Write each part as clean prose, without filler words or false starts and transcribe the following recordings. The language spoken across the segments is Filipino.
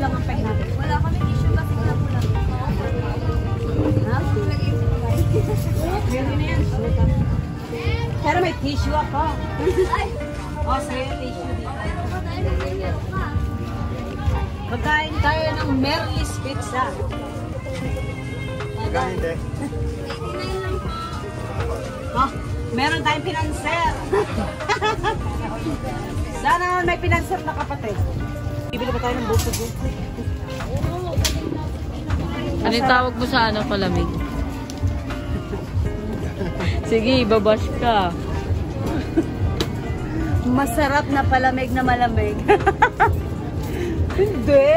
lang ang peg natin. Wala kami tissue kasi na pula. Ha? Pwede na yan. Pero may tissue ako. O, sa'yo tissue dito. Magkain tayo ng Merlis Pizza. Magkain din. Oh, meron tayong pinanser. Sana may pinanser na kapatid. Bibili ba tayo ng buto-buto? Ano yung tawag mo sa ano, palamig? Sige, babash ka. Masarap na palamig na malamig. Hindi.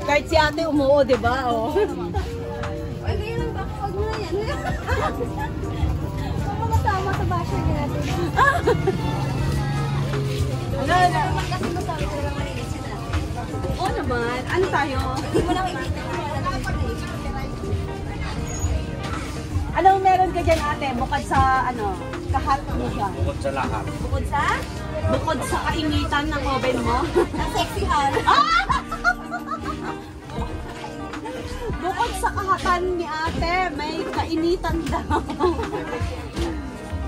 Kahit si ate umuo, di ba? Oh. Ay, ganyan lang baka wag mo na yan. Ang mga tama sa basher niya natin. Ano? Kasi masabi talaga malinis yun na. Oo naman. Ano tayo? Hindi mo lang ikita mo Anong meron ka dyan ate? Bukod sa ano? Kahat mo siya. Bukod sa lahat. Bukod sa? Bukod sa kainitan ng oven mo. Ang sexy hal. Bukod sa kahatan ni ate, may kainitan daw.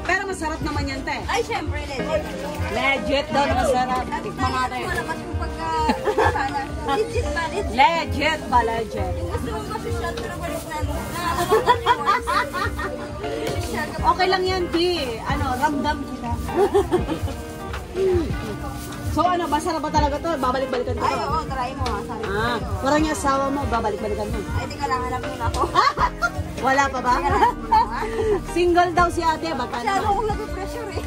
Pero masarap naman yan, te. Ay, syempre, legit. Legit daw na masarap. Tikman natin. Malakas yung pagka... Sana. Legit ba? Legit. Legit ba, legit? Yung gusto mo kasi shot pero balik na. Okay lang yan, P. Ano, ramdam kita. So ano, masarap ba talaga to? Babalik-balikan ko to? Ay, oo, try mo ha. Sabi ko. Parang yung asawa mo, babalik-balikan mo. Ay, di ka lang, hanap mo na ako. Wala pa ba? Single daw si ate, baka Masyado naman. akong nag-pressure eh.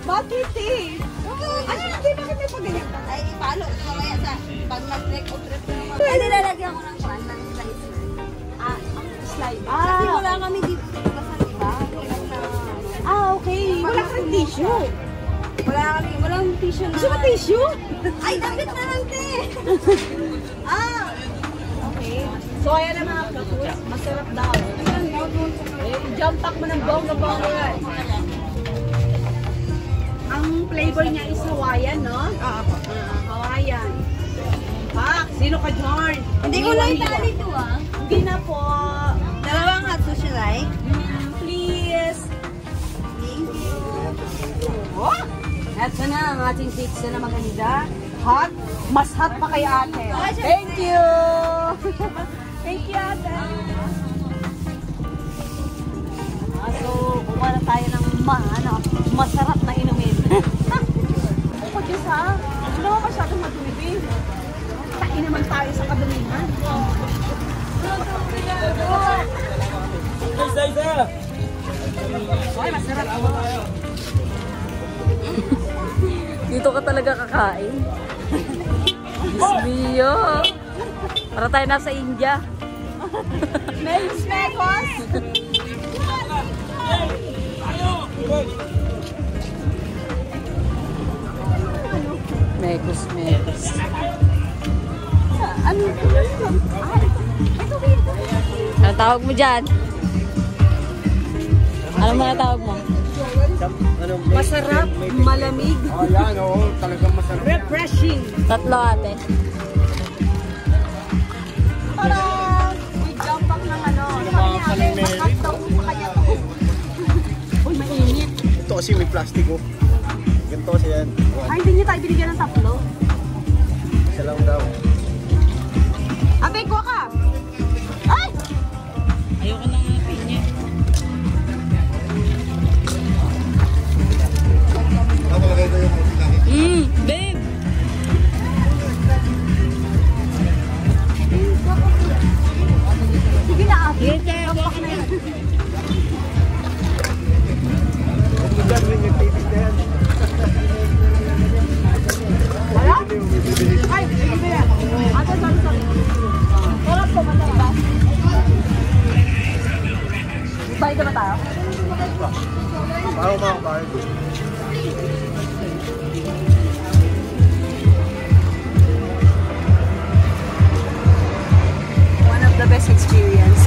Bakit eh? Ano, hindi, bakit may pag-ganyan ka? Ay, paano? Mamaya sa pag nag-break o trip na naman. Ay, nilalagyan ko ng pan, ng slicer. Slide. Kasi wala kami dito sa kasal, diba? Hirap na... Okay. Wala kang tissue. Walang tissue na... Gusto mo tissue? Ay, dapat na lang, te! Okay. So, ayan na mga kapus. Masarap daw. Jump pack mo ng bongga-bongga. Ang flavor niya is Hawaiian, no? Hawaiian. Pak, sino ka, John? Hindi ko lang itali ito, Hindi na po. Dalawang hot sushi like. Please. Thank you. Oh, eto na ang ating pizza na maganda. Hot. Mas hot pa kay ate. Thank you. Thank you, ate. So, kuha na tayo ng masarap na inumin. Ako, Diyos ha. Hindi naman masyadong madumi. Tain naman tayo sa kadumihan. Ay, masarap ako. Dito ka talaga kakain. Bisbiyo. Para tayo nasa India. Melis Mekos. Mekos, mekos. Ano? Ano tawag mo dyan? Ano mga tawag mo? Masarap, malamig, Oh, yan, oo. Talagang masarap. refreshing. Tatlo ate. Parang may jump pack ng ano. Sabi niya, ate, makat daw sa kanya to. Uy, mainit. Ito kasi may plastic, oh. Ganito kasi yan. Ay, hindi niya tayo binigyan ng tatlo. Isa lang daw. Ate, kuha ka. Ay! Ayoko nang pinya. Babe! Sige na, ate. Jump pack na yan. Diyan rin yung titig na yan. Wala? Ay, sige yan. Ate, sorry. Sarap po, masarap. Bayad na ba tayo? Parang mga kahit. One of the best experience.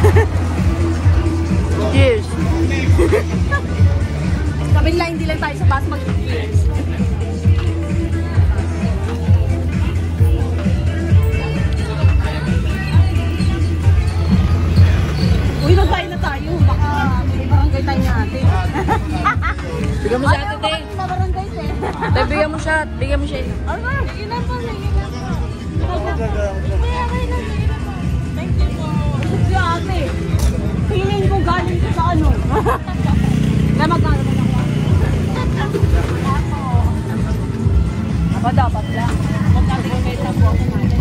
Bigyan mo siya ate, te. Sa barangay, te. Te, bigyan mo siya. Bigyan mo siya. Ano? Sige na po, sige na po. Thank you po. Si ate, feeling ko galing ko sa ano. Kaya magkano ba nakuha? Ako dapat lang. Magkano-comment lang po ako natin.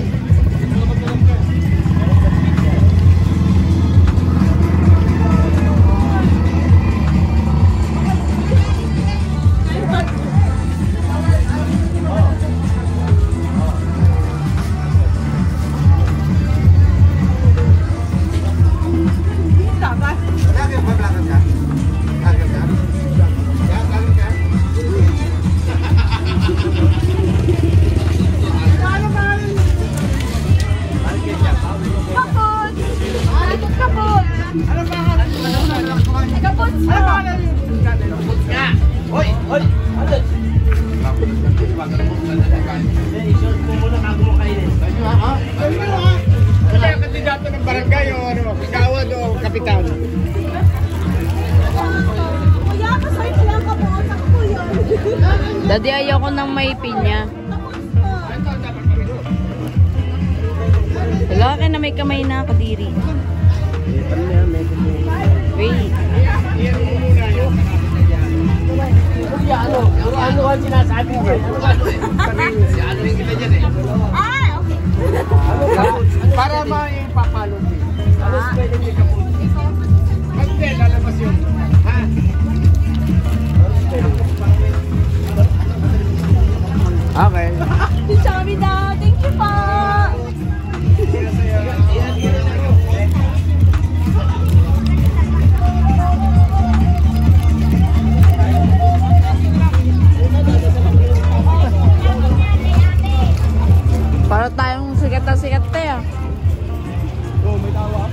Daddy, ayoko ng may pinya. Wala ka na may kamay na kadiri. Wait. Ano ang sinasabi mo? Ano yung kita dyan eh? Para maipapalo din. Alas pwede niya kapunin. Pagde, lalabas yun. Ha? Okay. Sabi daw, thank you po. Para tayong sikat na sikat tayo. Oh, may tawa.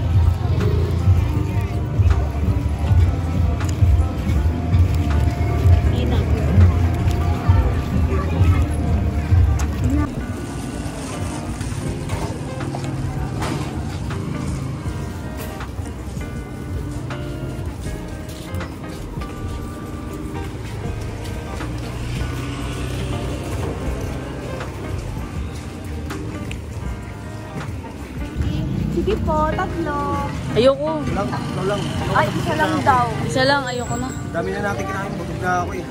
Sige po, tatlo. Ayoko. Tatlo lang. Ay, isa lang daw. Isa lang, ayoko na. Dami na natin kinain. Butog na ako eh.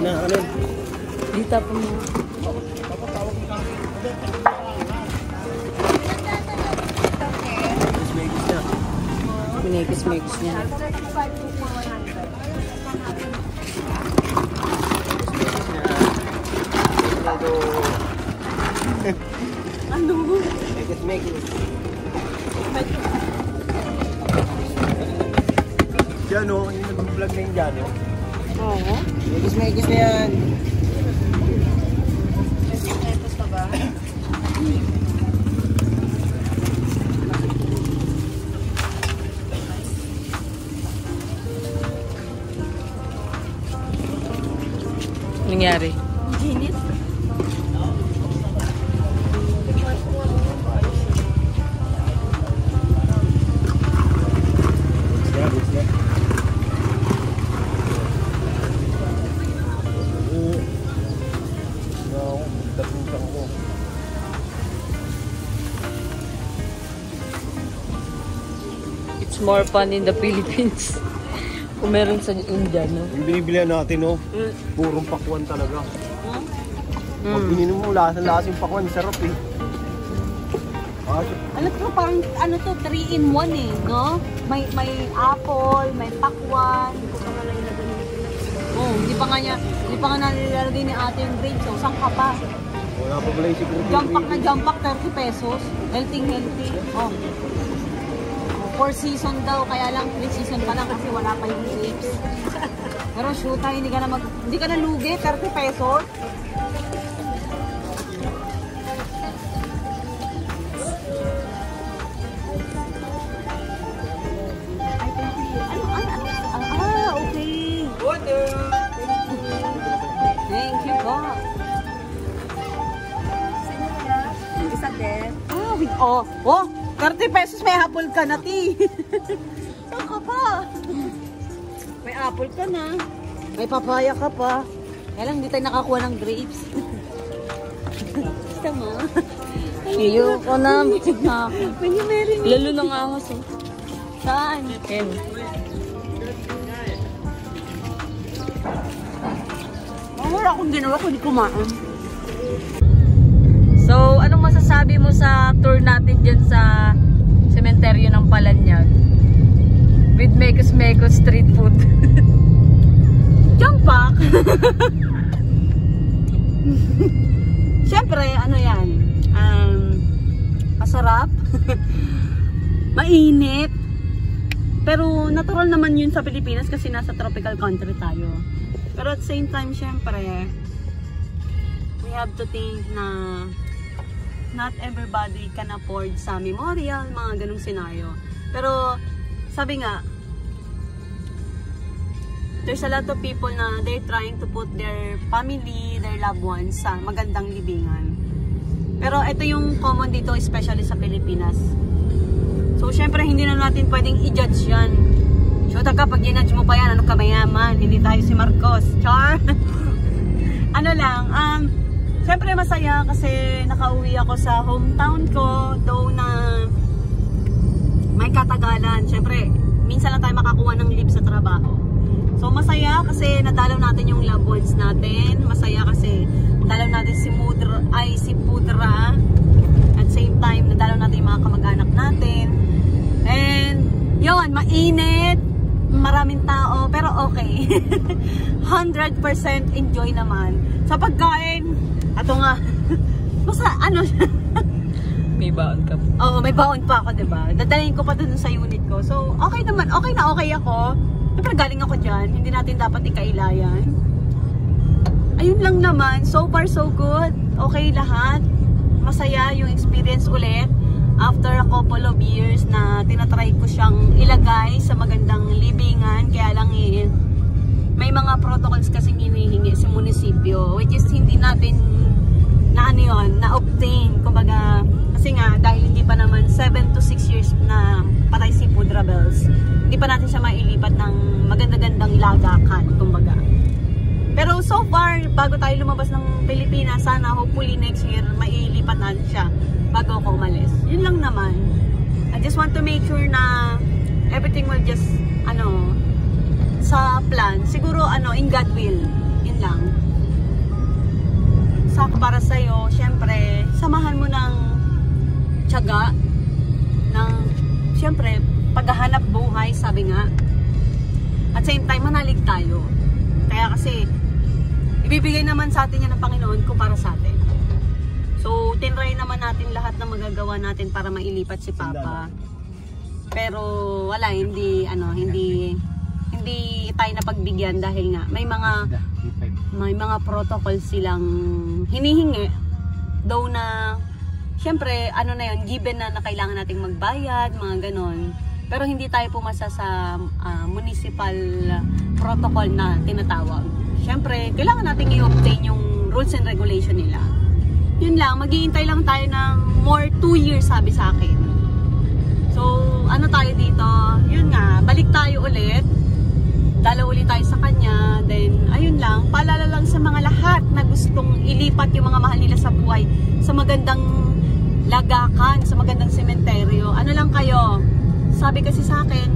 Ano? Dita pa mo. Pinigis-migis niya. Ano? Diyan o, yung nag-vlog na yung dyan o. Oo. Megis na yan. Nangyari. Ginit. It's more fun in the Philippines. Kung meron sa India, no? Yung binibilihan natin o, purong pakwan talaga. Pag ininom mo, lasa yung pakwan, sarap eh. Ano to, parang ano to, 3-in-1 eh, no? May apple, may pakwan. Hindi ko pa nga nailagay ni Oh, hindi pa nga nalalagay ni ate yung grapes. So, saan ka pa? Wala pa pala yung siguro. Jump pack, 30 pesos. Healthy. Oh. 4 season daw, kaya lang 3 season pa lang kasi wala pa yung grapes. Pero shoot, hindi ka na lugi, 30 pesos. Okay. Thank you po. Oh, 30 pesos may apple ka na, ti. Saan ka pa? May apple ka na. May papaya ka pa. Kaya lang, hindi tayo nakakuha ng grapes. Gusto mo? Ayoko na. Lalo ng ahas eh. Saan? Ayan. Wala akong ginawa kundi kumain. So, anong masasabi mo sa tour natin dyan sa sementeryo ng Palanyag? With Mekos street food. Jump pack! Siyempre, ano yan? Masarap. Mainit. Pero natural naman yun sa Pilipinas kasi nasa tropical country tayo. Pero at the same time, siyempre, we have to think na not everybody can afford sa memorial, mga ganung senaryo. Pero, sabi nga, there's a lot of people na they're trying to put their family, their loved ones sa magandang libingan. Pero ito yung common dito, especially sa Pilipinas. So, syempre, hindi na natin pwedeng i-judge yan. Shoota ka, pag ginudge mo pa yan, ano ka mayaman? Hindi tayo si Marcos. Char! Ano lang, syempre masaya kasi nakauwi ako sa hometown ko, though na may katagalan. Syempre, minsan lang tayo makakuha ng leave sa trabaho. So, masaya kasi nadalaw natin yung loved ones natin. Masaya kasi nadalaw natin si Pudra. At same time, nadalaw natin yung mga kamag-anak natin. And, yun, mainit. Maraming tao, pero okay. 100% enjoy naman. Sa pagkain, ato nga, basta ano May baon ka. Oo, may baon pa ako, diba? Dadalhin ko pa dun sa unit ko. So, okay naman. Okay na okay ako. Siyempre, galing ako dyan. Hindi natin dapat ikailayan. Ayun lang naman. So far, so good. Okay lahat. Masaya yung experience ulit. After a couple of years na tinatry ko siyang ilagay sa magandang libingan. Kaya lang may mga protocols kasing hinihingi sa munisipyo. Which is hindi natin na-obtain. Kumbaga, kasi nga, dahil hindi pa naman 7 to 6 years na patay si Pudra Bells, hindi pa natin siya mailipat ng maganda-gandang lagakan, kumbaga. Pero so far, bago tayo lumabas ng Pilipinas, sana hopefully next year, mailipat natin siya bago ako umalis. Yun lang naman. I just want to make sure na everything will just, sa plan. Siguro, in God will. Yun lang. Para sa'yo, syempre, samahan mo ng tiyaga, ng, syempre, paghahanap buhay, sabi nga. At same time, manalig tayo. Kaya kasi, ibibigay naman sa atin yan ng Panginoon kung para sa atin. So, tinry naman natin lahat na magagawa natin para mailipat si Papa. Pero, wala, hindi tayo napagbigyan dahil nga, may mga protocol silang hinihingi. Though na, syempre, na yun, given na kailangan nating magbayad, mga ganon. Pero hindi tayo pumasa sa municipal protocol na tinatawag. Syempre, kailangan nating i-obtain yung rules and regulation nila. Yun lang, maghihintay lang tayo ng more 2 years, sabi sa akin. So, tayo dito? Yun nga, balik tayo ulit. Dalaw ulit tayo sa kanya. Then, ayun lang, paalala lang sa mga lahat na gustong ilipat yung mga mahal nila sa buhay sa magandang lagakan, sa magandang sementeryo. Ano lang kayo? Sabi kasi sa akin,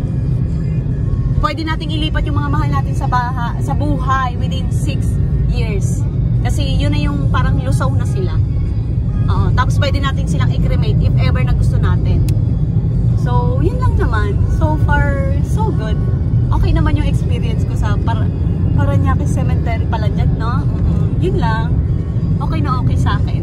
pwede nating ilipat yung mga mahal natin sa buhay within 6 years. Kasi yun na yung parang lusaw na sila. Tapos pwede natin silang i-cremate if ever na gusto natin. So, yun lang naman. So far, so good. Okay naman yung experience ko sa Paranaque Cemetery, Palanyag, no? Yun lang. Okay na okay sa akin.